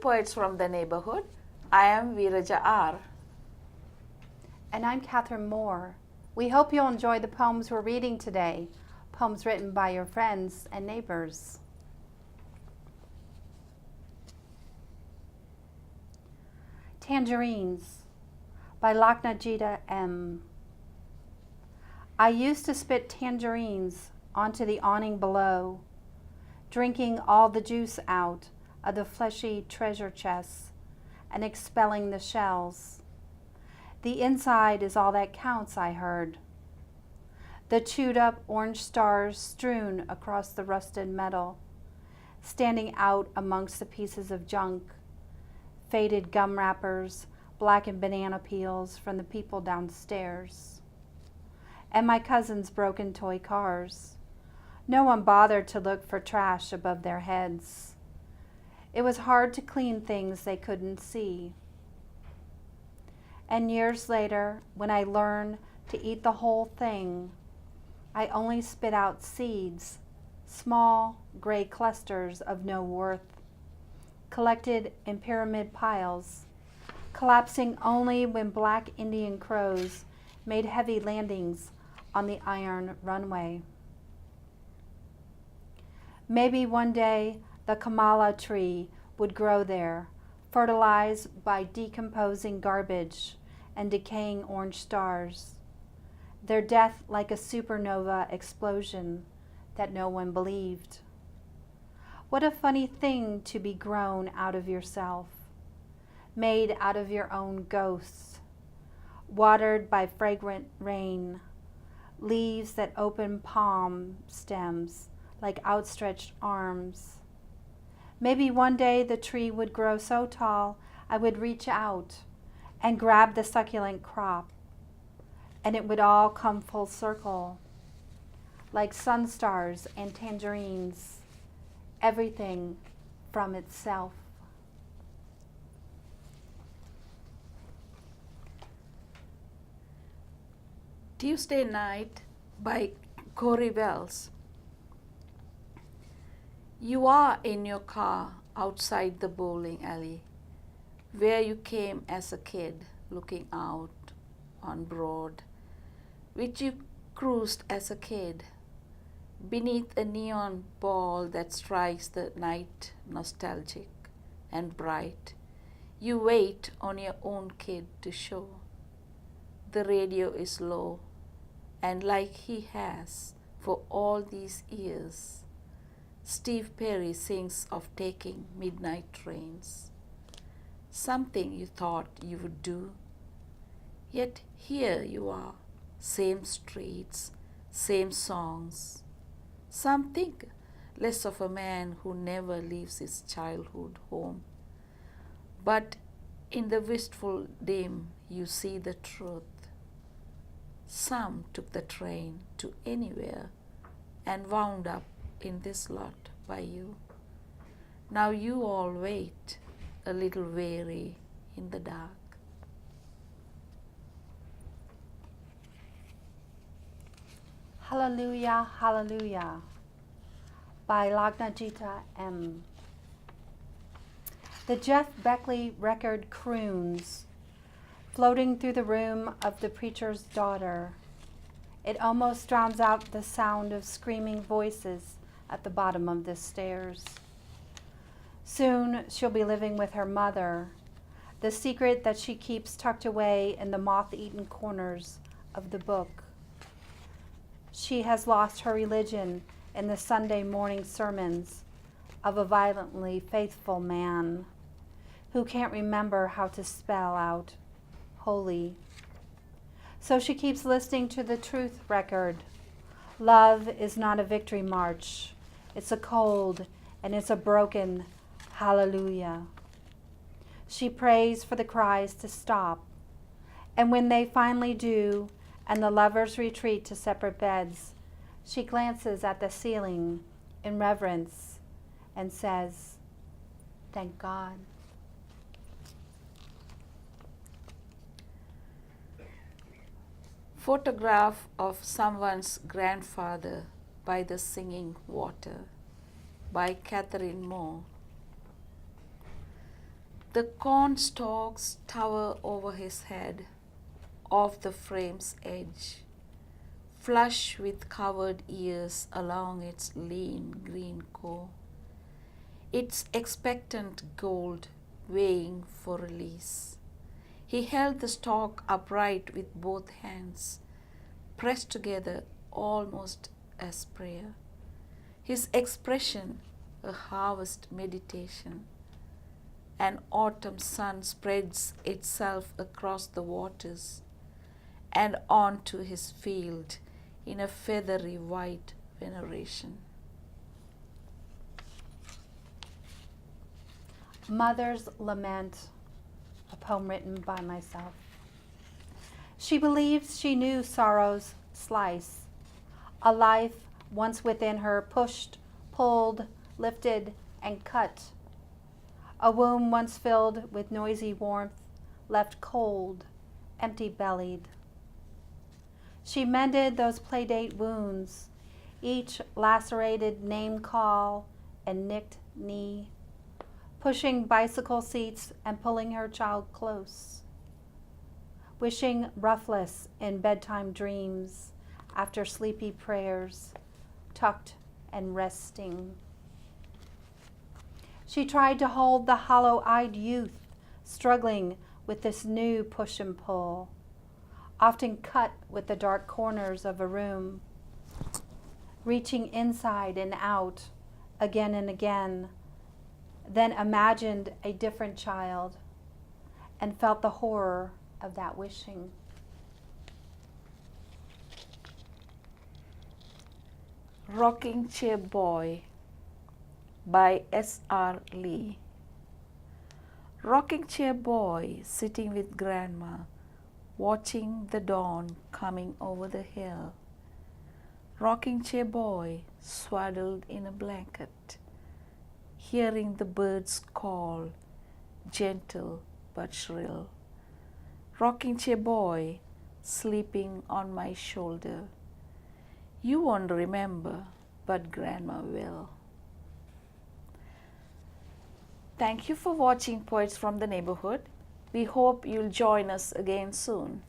Poets from the Neighborhood. I am VeerajaR. And I'm Catherine Moore. We hope you'll enjoy the poems we're reading today, poems written by your friends and neighbors. Tangerines by Lagnajita M. I used to spit tangerines onto the awning below, drinking all the juice out of the fleshy treasure chests and expelling the shells. The inside is all that counts, I heard. The chewed up orange stars strewn across the rusted metal, standing out amongst the pieces of junk, faded gum wrappers, blackened banana peels from the people downstairs, and my cousin's broken toy cars. No one bothered to look for trash above their heads. It was hard to clean things they couldn't see. And years later, when I learned to eat the whole thing, I only spit out seeds, small gray clusters of no worth, collected in pyramid piles, collapsing only when black Indian crows made heavy landings on the iron runway. Maybe one day the Kamala tree would grow there, fertilized by decomposing garbage and decaying orange stars, their death like a supernova explosion that no one believed. What a funny thing to be grown out of yourself, made out of your own ghosts, watered by fragrant rain, leaves that open palm stems like outstretched arms. Maybe one day the tree would grow so tall I would reach out and grab the succulent crop, and it would all come full circle, like sun stars and tangerines, everything from itself. Tuesday Night by Kory. You are in your car outside the bowling alley, where you came as a kid, looking out on Broad, which you cruised as a kid, beneath a neon ball that strikes the night nostalgic and bright. You wait on your own kid to show. The radio is low, and like he has for all these years, Steve Perry sings of taking midnight trains, something you thought you would do. Yet here you are, same streets, same songs. Some think less of a man who never leaves his childhood home. But in the wistful dim, you see the truth. Some took the train to anywhere and wound up in this lot by you. Now you all wait, a little weary in the dark. Hallelujah, Hallelujah by Lagnajita M. The Jeff Beckley record croons, floating through the room of the preacher's daughter. It almost drowns out the sound of screaming voices at the bottom of the stairs. Soon she'll be living with her mother, the secret that she keeps tucked away in the moth-eaten corners of the book. She has lost her religion in the Sunday morning sermons of a violently faithful man who can't remember how to spell out holy. So she keeps listening to the truth record. Love is not a victory march. It's a cold and it's a broken hallelujah. She prays for the cries to stop. And when they finally do, and the lovers retreat to separate beds, she glances at the ceiling in reverence and says, "Thank God." Photograph of Someone's Grandfather by the Singing Water by Catherine Moore. The corn stalks tower over his head, off the frame's edge, flush with covered ears along its lean green core, its expectant gold weighing for release. He held the stalk upright with both hands, pressed together almost as prayer. His expression a harvest meditation. An autumn sun spreads itself across the waters and onto his field in a feathery white veneration. Mother's Lament, a poem written by myself. She believes she knew sorrow's slice, a life once within her pushed, pulled, lifted, and cut. A womb once filled with noisy warmth, left cold, empty-bellied. She mended those playdate wounds, each lacerated name call and nicked knee, pushing bicycle seats and pulling her child close, wishing roughless in bedtime dreams after sleepy prayers, tucked and resting. She tried to hold the hollow-eyed youth struggling with this new push and pull, often cut with the dark corners of a room, reaching inside and out again and again, then imagined a different child and felt the horror of that wishing. Rocking Chair Boy by S.R. Lee. Rocking chair boy sitting with grandma, watching the dawn coming over the hill. Rocking chair boy swaddled in a blanket, hearing the birds call, gentle but shrill. Rocking chair boy sleeping on my shoulder. You won't remember, but grandma will. Thank you for watching Poets from the Neighborhood. We hope you'll join us again soon.